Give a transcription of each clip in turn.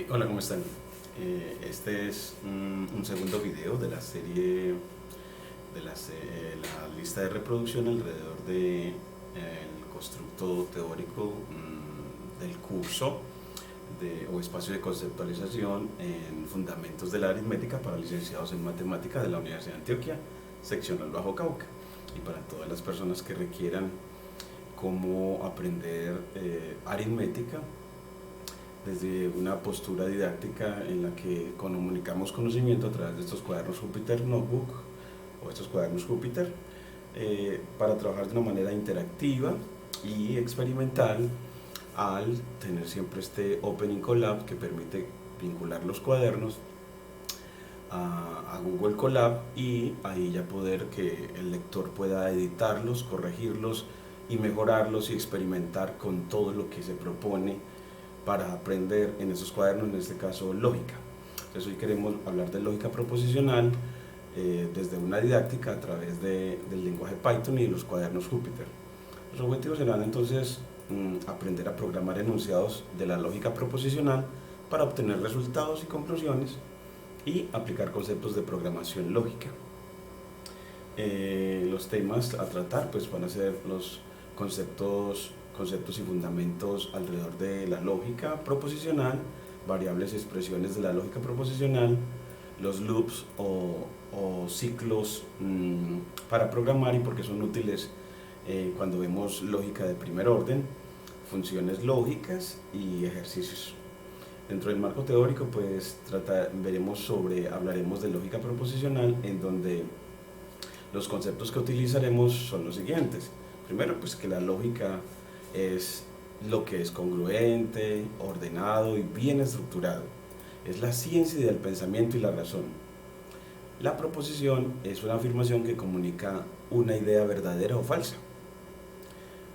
Hola, ¿cómo están? Este es un segundo video de la serie de la lista de reproducción alrededor del constructo teórico del curso o espacio de conceptualización en fundamentos de la aritmética para licenciados en matemática de la Universidad de Antioquia, seccional Bajo Cauca, y para todas las personas que requieran cómo aprender aritmética desde una postura didáctica en la que comunicamos conocimiento a través de estos cuadernos Jupyter Notebook o estos cuadernos Jupyter, para trabajar de una manera interactiva y experimental, al tener siempre este Opening Colab que permite vincular los cuadernos a Google Colab, y ahí ya poder que el lector pueda editarlos, corregirlos y mejorarlos y experimentar con todo lo que se propone para aprender en esos cuadernos, en este caso lógica. Entonces hoy queremos hablar de lógica proposicional desde una didáctica a través del lenguaje Python y de los cuadernos Jupyter. Los objetivos serán entonces aprender a programar enunciados de la lógica proposicional para obtener resultados y conclusiones y aplicar conceptos de programación lógica. Los temas a tratar pues van a ser los conceptos y fundamentos alrededor de la lógica proposicional, variables y expresiones de la lógica proposicional, los loops o ciclos para programar y por qué son útiles cuando vemos lógica de primer orden, funciones lógicas y ejercicios. Dentro del marco teórico pues hablaremos de lógica proposicional, en donde los conceptos que utilizaremos son los siguientes. Primero, pues que la lógica es lo que es congruente, ordenado y bien estructurado. Es la ciencia del pensamiento y la razón. La proposición es una afirmación que comunica una idea verdadera o falsa.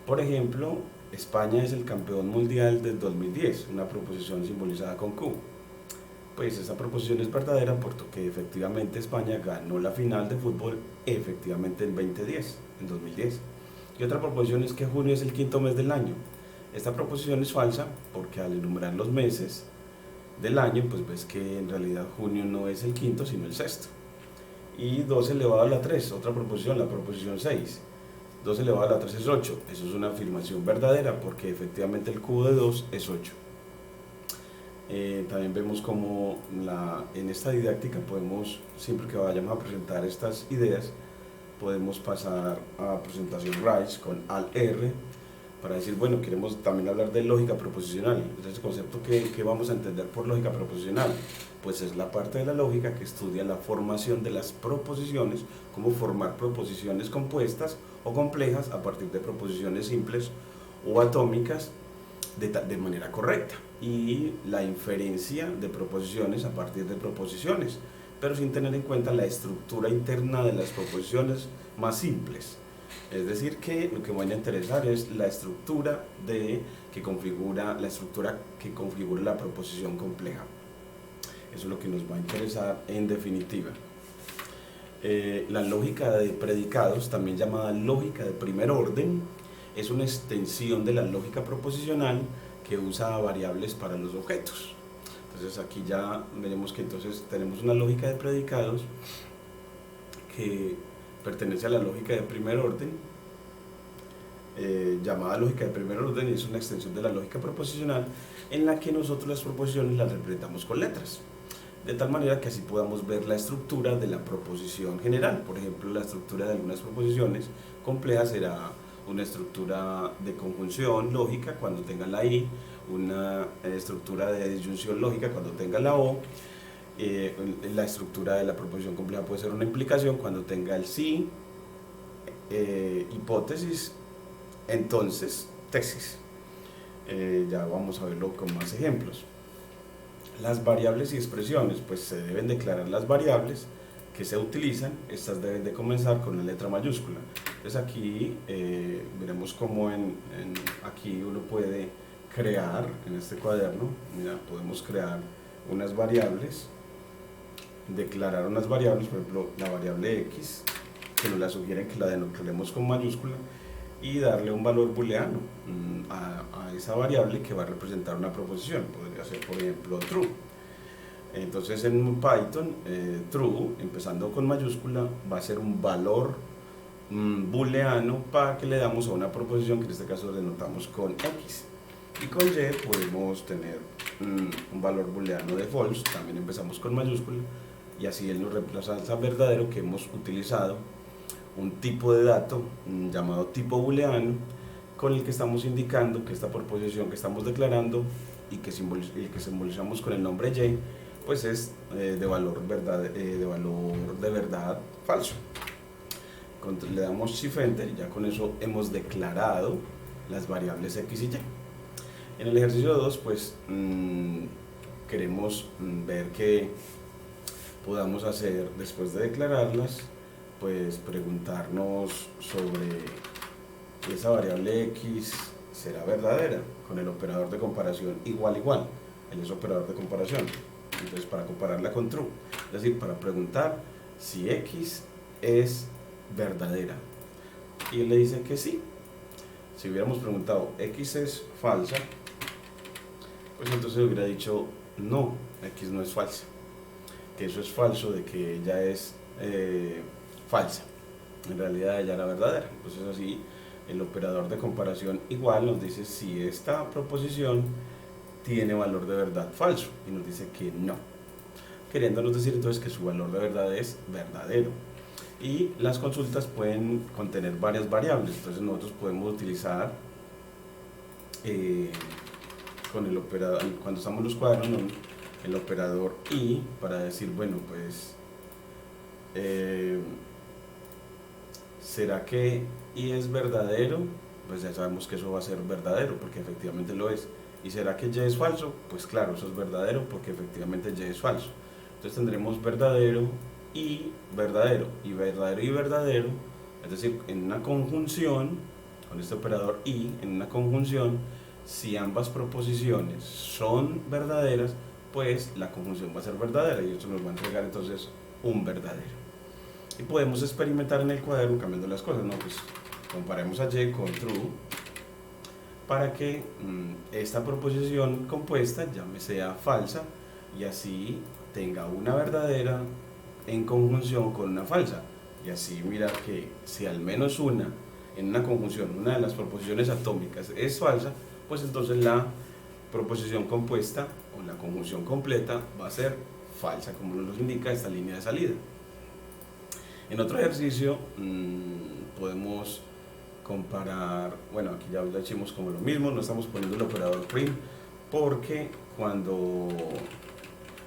Por ejemplo, España es el campeón mundial del 2010, una proposición simbolizada con Q. Pues esa proposición es verdadera porque efectivamente España ganó la final de fútbol efectivamente en 2010. Y otra proposición es que junio es el quinto mes del año. Esta proposición es falsa porque al enumerar los meses del año, pues ves que en realidad junio no es el quinto, sino el sexto. Y 2 elevado a la 3, otra proposición, la proposición 6. 2 elevado a la 3 es 8. Eso es una afirmación verdadera porque efectivamente el cubo de 2 es 8. También vemos como en esta didáctica podemos, siempre que vayamos a presentar estas ideas, podemos pasar a presentación RISE con AL-R para decir, bueno, queremos también hablar de lógica proposicional. Ese concepto que vamos a entender por lógica proposicional, pues es la parte de la lógica que estudia la formación de las proposiciones, cómo formar proposiciones compuestas o complejas a partir de proposiciones simples o atómicas de manera correcta, y la inferencia de proposiciones a partir de proposiciones, pero sin tener en cuenta la estructura interna de las proposiciones más simples. Es decir, que lo que me va a interesar es la estructura que configura la proposición compleja. Eso es lo que nos va a interesar en definitiva. La lógica de predicados, también llamada lógica de primer orden, es una extensión de la lógica proposicional que usa variables para los objetos. Entonces aquí ya veremos que entonces tenemos una lógica de predicados que pertenece a la lógica de primer orden, llamada lógica de primer orden, y es una extensión de la lógica proposicional en la que nosotros las proposiciones las representamos con letras, de tal manera que así podamos ver la estructura de la proposición general. Por ejemplo, la estructura de algunas proposiciones complejas será una estructura de conjunción lógica cuando tenga la I, una estructura de disyunción lógica cuando tenga la O. La estructura de la proposición compleja puede ser una implicación cuando tenga el sí, hipótesis, entonces, tesis. Ya vamos a verlo con más ejemplos. Las variables y expresiones, pues se deben declarar las variables que se utilizan. Estas deben de comenzar con la letra mayúscula. Entonces aquí veremos cómo aquí uno puede crear en este cuaderno, mira, podemos crear unas variables, declarar unas variables, por ejemplo la variable x, que nos la sugieren que la denominemos con mayúscula, y darle un valor booleano a esa variable que va a representar una proposición. Podría ser, por ejemplo, true. Entonces en Python, true, empezando con mayúscula, va a ser un valor booleano para que le damos a una proposición, que en este caso denotamos con x. Y con y podemos tener un valor booleano de false, también empezamos con mayúscula, y así él nos reemplaza verdadero, que hemos utilizado un tipo de dato llamado tipo booleano, con el que estamos indicando que esta proposición que estamos declarando y que simbolizamos con el nombre y, pues es de valor de verdad falso. Le damos Shift Enter y ya con eso hemos declarado las variables x y y. En el ejercicio 2, pues queremos ver que podamos hacer, después de declararlas, pues preguntarnos sobre si esa variable x será verdadera con el operador de comparación igual. Él es operador de comparación, entonces para compararla con true, es decir, para preguntar si x es verdadera, y él le dice que sí. Si hubiéramos preguntado x es falsa, pues entonces hubiera dicho no, x no es falsa, que eso es falso, de que ella es falsa, en realidad ella era verdadera. Entonces así el operador de comparación igual nos dice si esta proposición tiene valor de verdad falso, y nos dice que no, queriéndonos decir entonces que su valor de verdad es verdadero. Y las consultas pueden contener varias variables, entonces nosotros podemos utilizar con el operador, cuando usamos los cuadros, el operador y para decir, bueno, pues ¿será que y es verdadero? Pues ya sabemos que eso va a ser verdadero porque efectivamente lo es. ¿Y será que y es falso? Pues claro, eso es verdadero porque efectivamente y es falso. Entonces tendremos verdadero, y verdadero y verdadero, es decir, en una conjunción, con este operador y, en una conjunción, si ambas proposiciones son verdaderas, pues la conjunción va a ser verdadera y esto nos va a entregar entonces un verdadero. Y podemos experimentar en el cuaderno cambiando las cosas, ¿no? Pues comparemos a y con true para que esta proposición compuesta ya me sea falsa y así tenga una verdadera en conjunción con una falsa, y así mirar que si al menos una, en una conjunción, una de las proposiciones atómicas es falsa, pues entonces la proposición compuesta o la conjunción completa va a ser falsa, como nos indica esta línea de salida. En otro ejercicio podemos comparar, bueno, aquí ya lo hicimos como lo mismo, no estamos poniendo el operador print porque cuando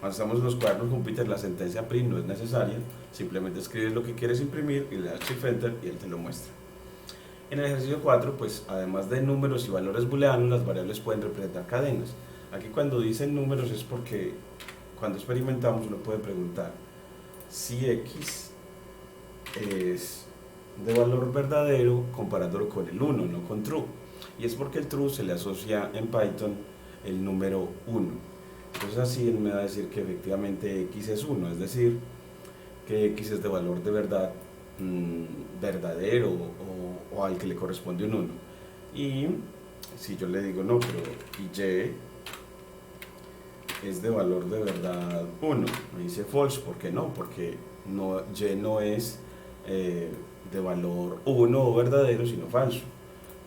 estamos en los cuadernos Jupyter la sentencia print no es necesaria, simplemente escribes lo que quieres imprimir y le das Shift Enter y él te lo muestra. En el ejercicio 4, pues además de números y valores booleanos, las variables pueden representar cadenas. Aquí cuando dicen números es porque cuando experimentamos uno puede preguntar si x es de valor verdadero comparándolo con el 1, no con true. Y es porque el true se le asocia en Python el número 1. Entonces así él me va a decir que efectivamente x es 1, es decir, que x es de valor de verdad verdadero o al que le corresponde un 1. Y si yo le digo no, pero y es de valor de verdad 1, me dice false. ¿Por qué no? Porque no, y no es de valor 1 o verdadero, sino falso.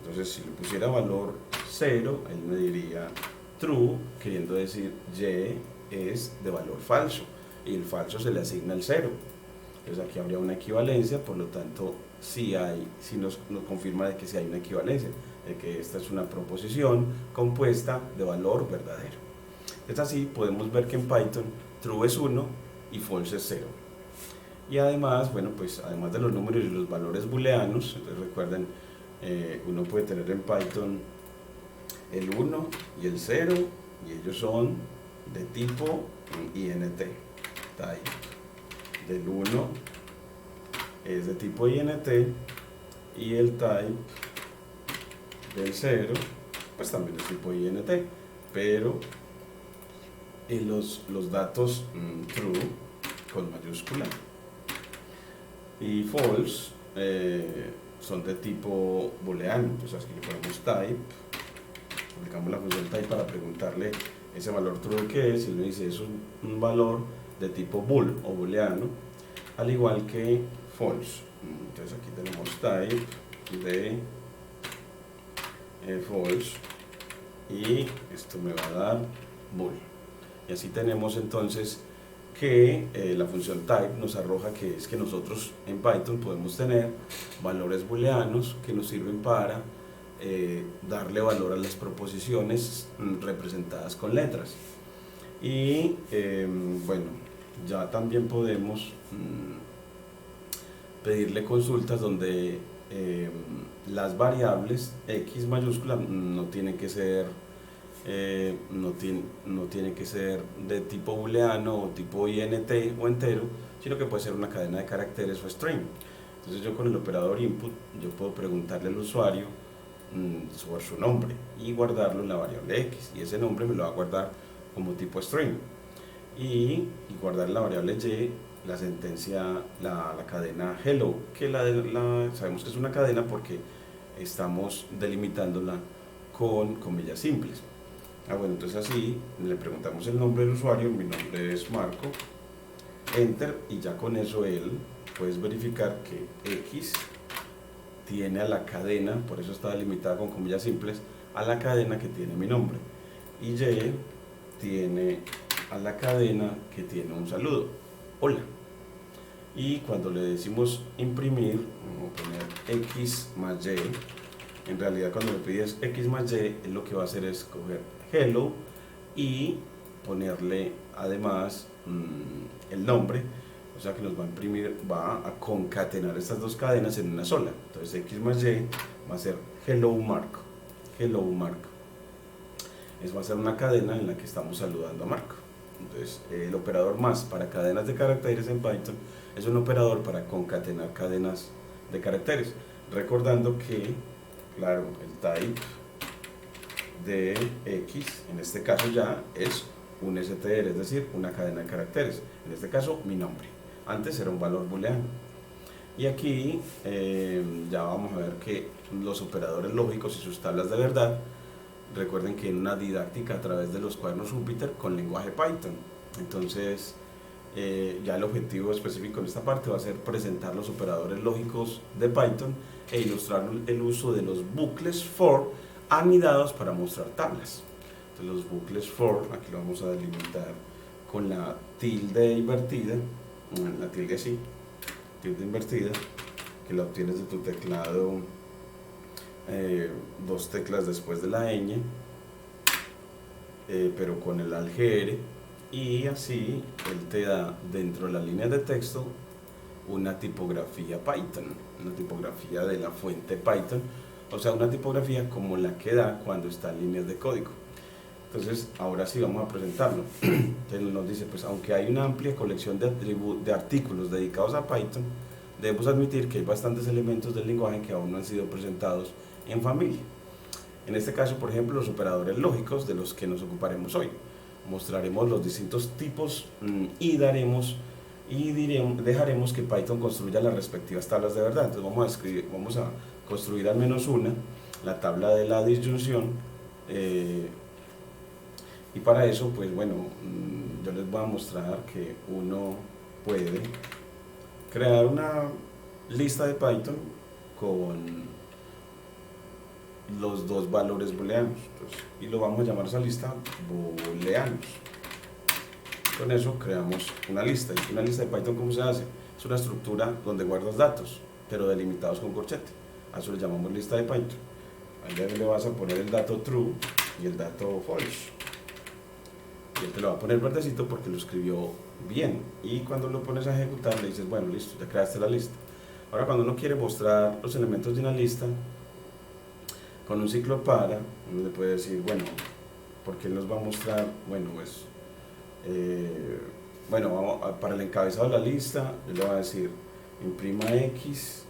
Entonces si le pusiera valor 0, él me diría true, queriendo decir y es de valor falso, y el falso se le asigna el 0. Entonces aquí habría una equivalencia, por lo tanto si nos confirma de que sí hay una equivalencia, de que esta es una proposición compuesta de valor verdadero. Es así, podemos ver que en Python true es 1 y false es 0. Y además, bueno, pues además de los números y los valores booleanos, entonces recuerden, uno puede tener en Python el 1 y el 0, y ellos son de tipo int, type. Del 1 es de tipo int y el type del 0 pues también es tipo int, pero los datos true con mayúscula y false son de tipo booleano. Entonces aquí le ponemos type, aplicamos la función type para preguntarle ese valor true que es, y uno dice es un valor de tipo bool o booleano, al igual que false. Entonces aquí tenemos type de false, y esto me va a dar bool. Y así tenemos entonces que la función type nos arroja que es que nosotros en Python podemos tener valores booleanos que nos sirven para darle valor a las proposiciones representadas con letras. Y bueno, ya también podemos pedirle consultas donde las variables x mayúscula no tienen que ser no tiene que ser de tipo booleano o tipo int o entero, sino que puede ser una cadena de caracteres o string. Entonces yo con el operador input yo puedo preguntarle al usuario sobre su nombre y guardarlo en la variable x, y ese nombre me lo va a guardar como tipo string, y guardar en la variable y la sentencia, la cadena hello, que sabemos que es una cadena porque estamos delimitándola con comillas simples. Bueno, entonces así le preguntamos el nombre del usuario, mi nombre es Marco, enter, y ya con eso él puedes verificar que x tiene a la cadena, por eso está delimitada con comillas simples, a la cadena que tiene mi nombre, y y tiene a la cadena que tiene un saludo, hola. Y cuando le decimos imprimir, vamos a poner x más y, en realidad cuando le pides x más y, él lo que va a hacer es coger hello y ponerle además el nombre, o sea que nos va a imprimir, va a concatenar estas dos cadenas en una sola. Entonces x más y va a ser hello Marco, hello Marco. Es va a ser una cadena en la que estamos saludando a Marco. Entonces el operador más para cadenas de caracteres en Python es un operador para concatenar cadenas de caracteres, recordando que, claro, el type de x en este caso ya es un str, es decir, una cadena de caracteres, en este caso mi nombre, antes era un valor booleano. Y aquí ya vamos a ver que los operadores lógicos y sus tablas de verdad, recuerden que en una didáctica a través de los cuadernos Jupyter con lenguaje Python. Entonces ya el objetivo específico en esta parte va a ser presentar los operadores lógicos de Python e ilustrar el uso de los bucles for anidados para mostrar tablas. Entonces los bucles for, aquí lo vamos a delimitar con la tilde invertida, la tilde así, tilde invertida, que la obtienes de tu teclado, dos teclas después de la ñ, pero con el algere, y así él te da dentro de la línea de texto una tipografía Python, una tipografía de la fuente Python, o sea, una tipografía como la que da cuando está en líneas de código. Entonces, ahora sí vamos a presentarlo. Entonces nos dice, pues aunque hay una amplia colección de artículos dedicados a Python, debemos admitir que hay bastantes elementos del lenguaje que aún no han sido presentados en familia. En este caso, por ejemplo, los operadores lógicos de los que nos ocuparemos hoy. Mostraremos los distintos tipos y dejaremos que Python construya las respectivas tablas de verdad. Entonces vamos a construir al menos una, la tabla de la disyunción, y para eso, pues bueno, yo les voy a mostrar que uno puede crear una lista de Python con los dos valores booleanos. Entonces, y lo vamos a llamar a esa lista booleanos. Con eso creamos una lista. ¿Y una lista de Python cómo se hace? Es una estructura donde guardas datos, pero delimitados con corchete. A eso le llamamos lista de Python. Ahí le vas a poner el dato true y el dato false. Y él te lo va a poner verdecito porque lo escribió bien. Y cuando lo pones a ejecutar le dices, bueno, listo, ya creaste la lista. Ahora cuando uno quiere mostrar los elementos de una lista con un ciclo para, uno le puede decir, bueno, porque él nos va a mostrar, bueno, pues bueno, para el encabezado de la lista, yo le voy a decir imprima x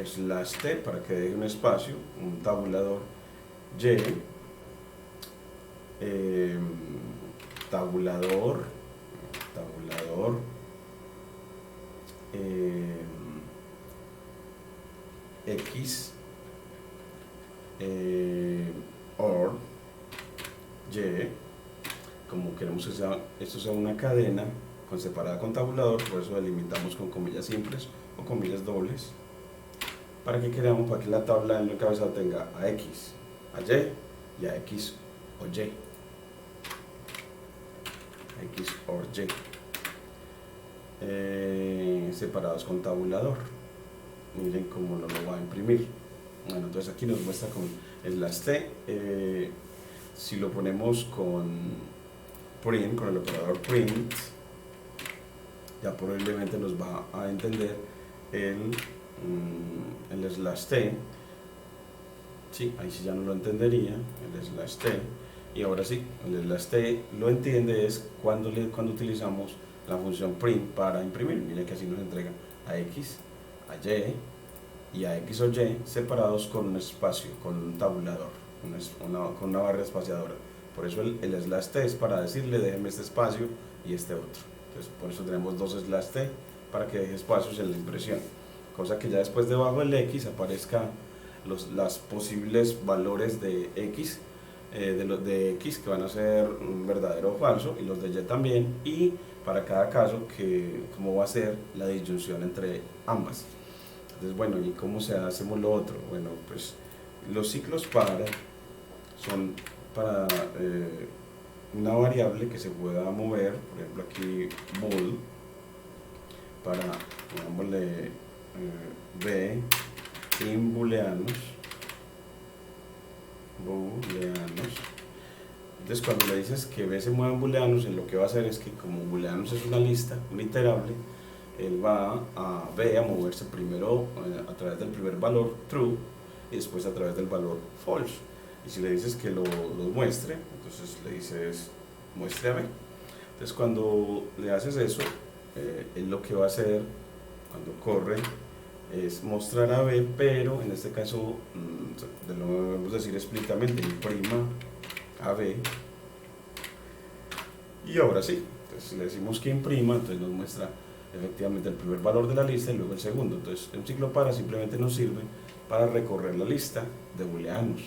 slash t para que deje un espacio, un tabulador y, tabulador X OR Y. Como queremos que esto sea una cadena separada con tabulador, por eso delimitamos con comillas simples o comillas dobles, para que la tabla en el encabezado tenga a X, a Y y a X o Y. X o Y, separados con tabulador. Miren cómo lo va a imprimir. Bueno, entonces aquí nos muestra con /t. Si lo ponemos con print, con el operador print, ya probablemente nos va a entender el /t. Sí, ahí sí ya no lo entendería, el /t. Y ahora sí, el /t lo entiende es cuando utilizamos la función print para imprimir. Miren que así nos entrega a X, a Y y a X o Y separados con un espacio, con un tabulador, con una barra espaciadora. Por eso el /t es para decirle déjeme este espacio y este otro. Entonces por eso tenemos dos /t para que deje espacios en la impresión. Cosa que ya después debajo del X aparezca las posibles valores de X, de X que van a ser verdadero o falso, y los de Y también, y para cada caso cómo va a ser la disyunción entre ambas. Entonces, bueno, ¿y cómo hacemos lo otro? Bueno, pues los ciclos son para una variable que se pueda mover, por ejemplo aquí bool, para, pongámosle b in booleanos. Entonces cuando le dices que b se mueve en booleanos, lo que va a hacer es que como booleanos es una lista, un iterable, él va a b a moverse primero a través del primer valor true y después a través del valor false. Y si le dices que los muestre, entonces le dices muestre a b. Entonces cuando le haces eso, él lo que va a hacer cuando corre es mostrar a b, pero en este caso lo debemos decir explícitamente, imprima a b. Y ahora sí, entonces si le decimos que imprima, entonces nos muestra efectivamente el primer valor de la lista y luego el segundo. Entonces un ciclo para simplemente nos sirve para recorrer la lista de booleanos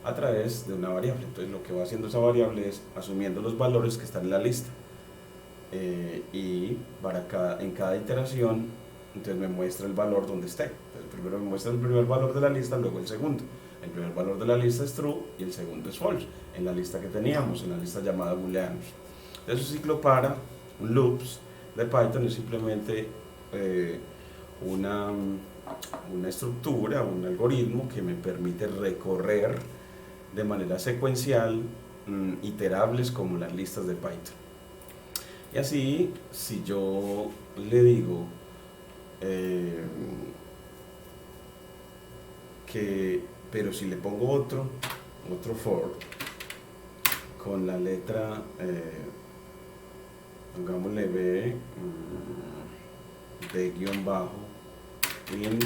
a través de una variable. Entonces lo que va haciendo esa variable es asumiendo los valores que están en la lista, y en cada iteración entonces me muestra el valor donde esté. Entonces primero me muestra el primer valor de la lista, luego el segundo. El primer valor de la lista es true y el segundo es false, en la lista que teníamos, en la lista llamada booleanos. Entonces un ciclo para, un loops de Python, es simplemente una estructura, un algoritmo que me permite recorrer de manera secuencial iterables como las listas de Python. Y así, si yo le digo pero si le pongo otro for con la letra pongámosle b de guión bajo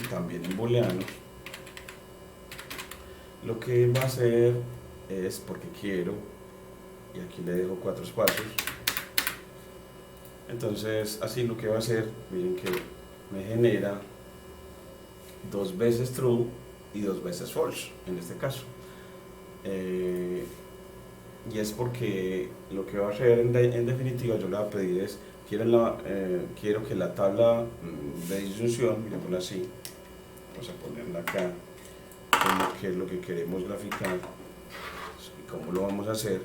también en booleanos, lo que va a hacer es, porque quiero, y aquí le dejo 4 espacios, entonces así lo que va a hacer, miren que me genera 2 veces true y 2 veces false en este caso, y es porque lo que va a hacer en definitiva, yo le voy a pedir es quiero que la tabla de disyunción, miremosla así, vamos a ponerla acá, como que es lo que queremos graficar y cómo lo vamos a hacer.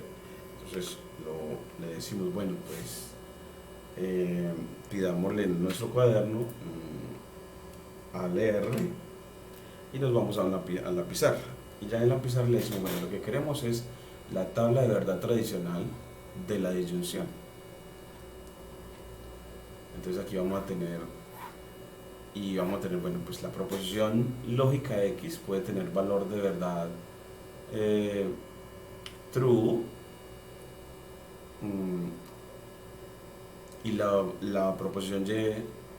Entonces le decimos, bueno, pues pidámosle en nuestro cuaderno al R y nos vamos a la pizarra, y ya en la pizarra le decimos, bueno, lo que queremos es la tabla de verdad tradicional de la disyunción. Entonces aquí vamos a tener bueno, pues la proposición lógica X puede tener valor de verdad true, y la proposición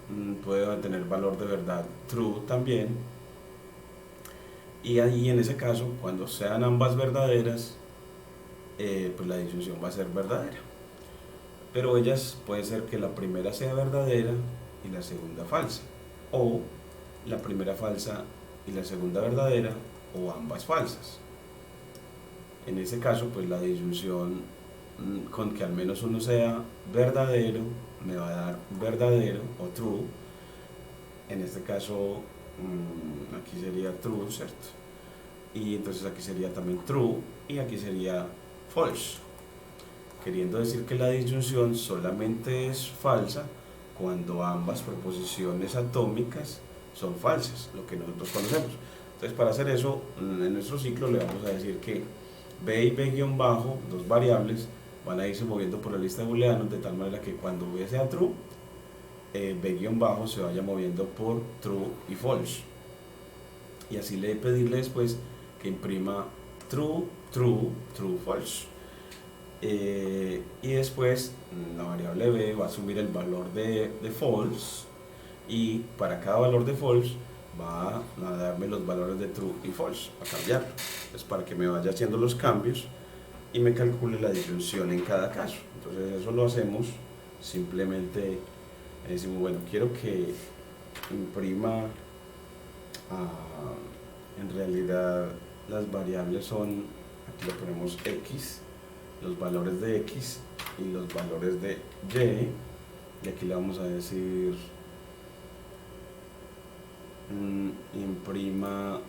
Y puede tener valor de verdad true también, y ahí en ese caso, cuando sean ambas verdaderas, pues la disyunción va a ser verdadera, pero ellas puede ser que la primera sea verdadera y la segunda falsa, o la primera falsa y la segunda verdadera o ambas falsas. En ese caso, pues la disyunción con que al menos uno sea verdadero me va a dar verdadero o true. En este caso, aquí sería true, ¿cierto? Y entonces aquí sería también true y aquí sería false, queriendo decir que la disyunción solamente es falsa cuando ambas proposiciones atómicas son falsas, lo que nosotros conocemos. Entonces, para hacer eso, en nuestro ciclo le vamos a decir que b y b-, dos variables, van a irse moviendo por la lista de booleanos de tal manera que cuando b sea true, b- se vaya moviendo por true y false. Y así le pedirle después que imprima true, true, true, false. Y después la variable b va a asumir el valor de false, y para cada valor de false va a darme los valores de true y false, a cambiar, pues para que me vaya haciendo los cambios y me calcule la disyunción en cada caso. Entonces eso lo hacemos simplemente, decimos, bueno, quiero que imprima, en realidad las variables son, aquí le ponemos x, los valores de x y los valores de y, y aquí le vamos a decir imprima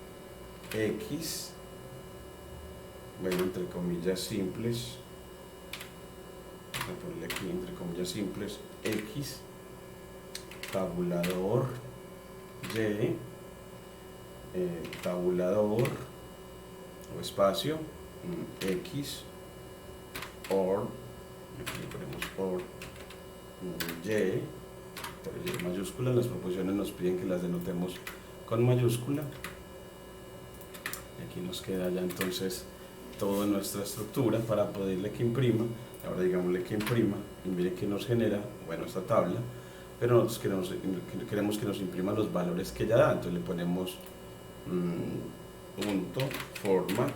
x, bueno, entre comillas simples, vamos a ponerle aquí entre comillas simples, x, tabulador y, tabulador o espacio x, or, aquí le ponemos or y, pero y mayúscula. Las proposiciones nos piden que las denotemos con mayúscula, y aquí nos queda ya entonces toda nuestra estructura para poderle que imprima. Ahora digámosle que imprima y mire que nos genera, bueno, esta tabla, pero nosotros queremos que nos imprima los valores que ya da. Entonces le ponemos punto format,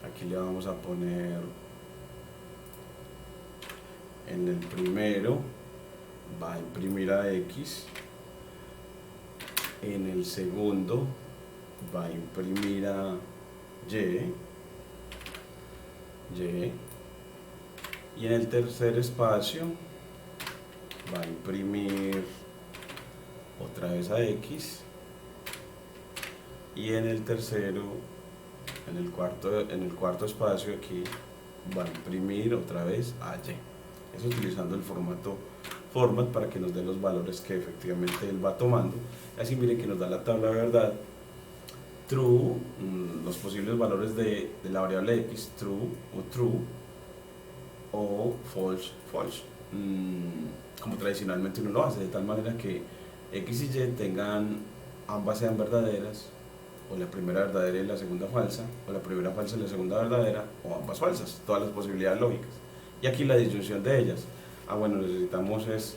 aquí le vamos a poner, en el primero va a imprimir a x, en el segundo va a imprimir a y, y en el tercer espacio va a imprimir otra vez a x, y en el tercero, en el cuarto espacio aquí va a imprimir otra vez a y. Eso utilizando el formato format para que nos dé los valores que efectivamente él va tomando. Así miren que nos da la tabla de verdad, true, los posibles valores de la variable x, true o true, o false, false, como tradicionalmente uno lo hace, de tal manera que x y y ambas sean verdaderas, o la primera verdadera y la segunda falsa, o la primera falsa y la segunda verdadera, o ambas falsas, todas las posibilidades lógicas. Y aquí la disyunción de ellas, bueno, necesitamos es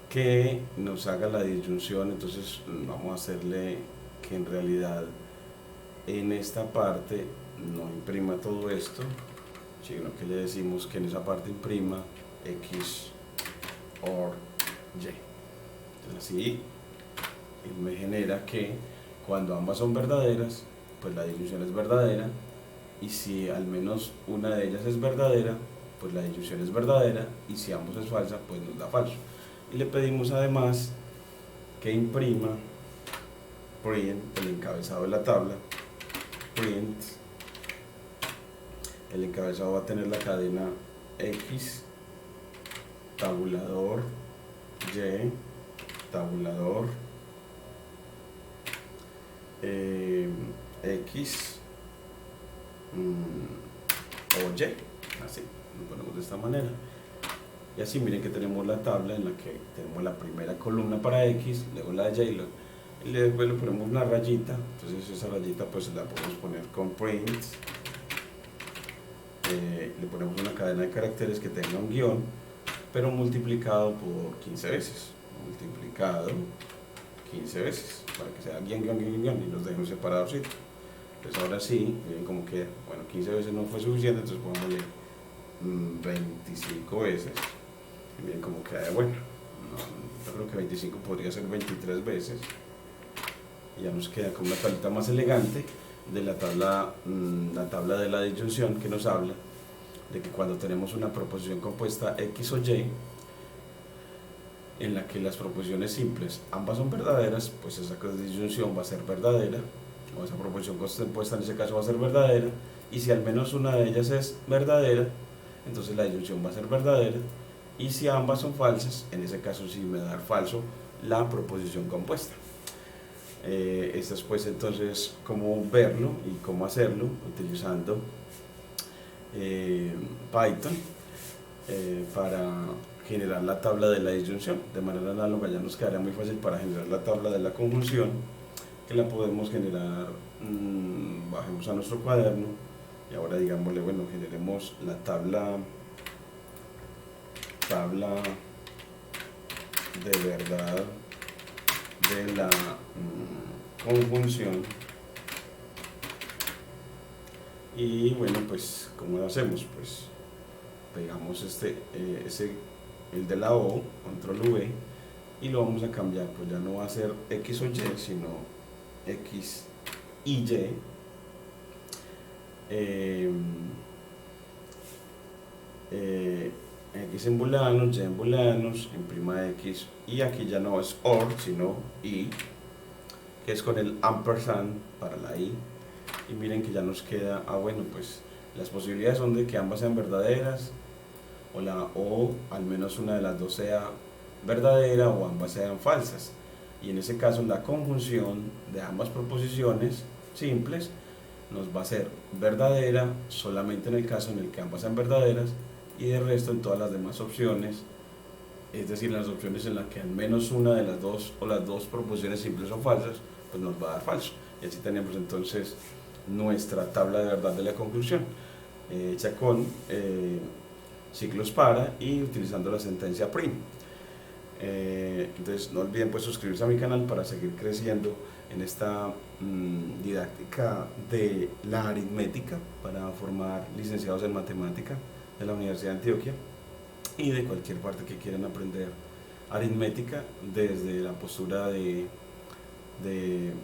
que nos haga la disyunción. Entonces vamos a hacerle que en realidad en esta parte no imprima todo esto, sino que le decimos que en esa parte imprima x or y. Entonces así él me genera que cuando ambas son verdaderas, pues la disyunción es verdadera, y si al menos una de ellas es verdadera, pues la disyunción es verdadera, y si ambos es falsa, pues nos da falso. Y le pedimos además que imprima print, el encabezado de la tabla, print, el encabezado va a tener la cadena x, tabulador y, tabulador x o y, así lo ponemos de esta manera. Y así miren que tenemos la tabla en la que tenemos la primera columna para x, luego la de y, y después le ponemos una rayita. Entonces esa rayita pues la podemos poner con print, le ponemos una cadena de caracteres que tenga un guión, pero multiplicado por 15 veces, multiplicado 15 veces, para que sea guión, guión, guión, guión, y los dejemos separados. Entonces ahora sí, miren como queda. Bueno, 15 veces no fue suficiente, entonces pongámosle 25 veces, y miren cómo queda de bueno. yo creo que 25 podría ser 23 veces. Y ya nos queda con una tablita más elegante de la tabla de la disyunción, que nos habla de que cuando tenemos una proposición compuesta X o Y, en la que las proposiciones simples ambas son verdaderas, pues esa disyunción va a ser verdadera, o esa proposición compuesta en ese caso va a ser verdadera, y si al menos una de ellas es verdadera, entonces la disyunción va a ser verdadera, y si ambas son falsas, en ese caso sí me va a dar falso la proposición compuesta. Esto es pues entonces cómo verlo y cómo hacerlo utilizando Python para generar la tabla de la disyunción. De manera análoga ya nos quedaría muy fácil para generar la tabla de la conjunción, que la podemos generar, bajemos a nuestro cuaderno y ahora digámosle, bueno, generemos la tabla de verdad de la conjunción. Y bueno, pues ¿cómo lo hacemos? Pues pegamos el de la O, control V, y lo vamos a cambiar, pues ya no va a ser X o Y, sino X y Y. X en booleanos, Y en booleanos, imprima X, y aquí ya no es OR, sino Y, que es con el ampersand para la I, y miren que ya nos queda, bueno, pues las posibilidades son de que ambas sean verdaderas, o al menos una de las dos sea verdadera, o ambas sean falsas, y en ese caso la conjunción de ambas proposiciones simples nos va a ser verdadera solamente en el caso en el que ambas sean verdaderas, y de resto en todas las demás opciones, es decir, en las opciones en las que al menos una de las dos o las dos proposiciones simples son falsas, pues nos va a dar falso. Y así tenemos entonces nuestra tabla de verdad de la conclusión, hecha con ciclos para y utilizando la sentencia prim. Entonces no olviden pues suscribirse a mi canal para seguir creciendo en esta didáctica de la aritmética para formar licenciados en matemática de la Universidad de Antioquia y de cualquier parte que quieran aprender aritmética desde la postura de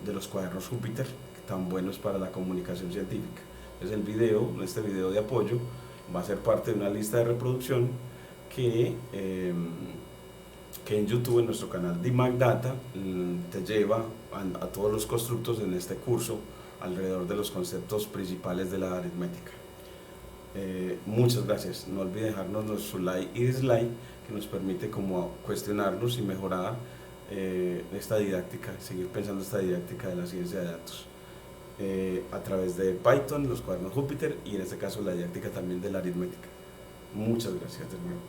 los cuadernos Júpiter, tan buenos para la comunicación científica. Entonces este video de apoyo va a ser parte de una lista de reproducción que en YouTube, en nuestro canal DMAC Data, te lleva a todos los constructos en este curso alrededor de los conceptos principales de la aritmética. Muchas gracias. No olviden dejarnos su like y dislike, que nos permite como cuestionarnos y mejorar esta didáctica, seguir pensando esta didáctica de la ciencia de datos a través de Python, los cuadernos Júpiter y en este caso la didáctica también de la aritmética. Muchas gracias de nuevo.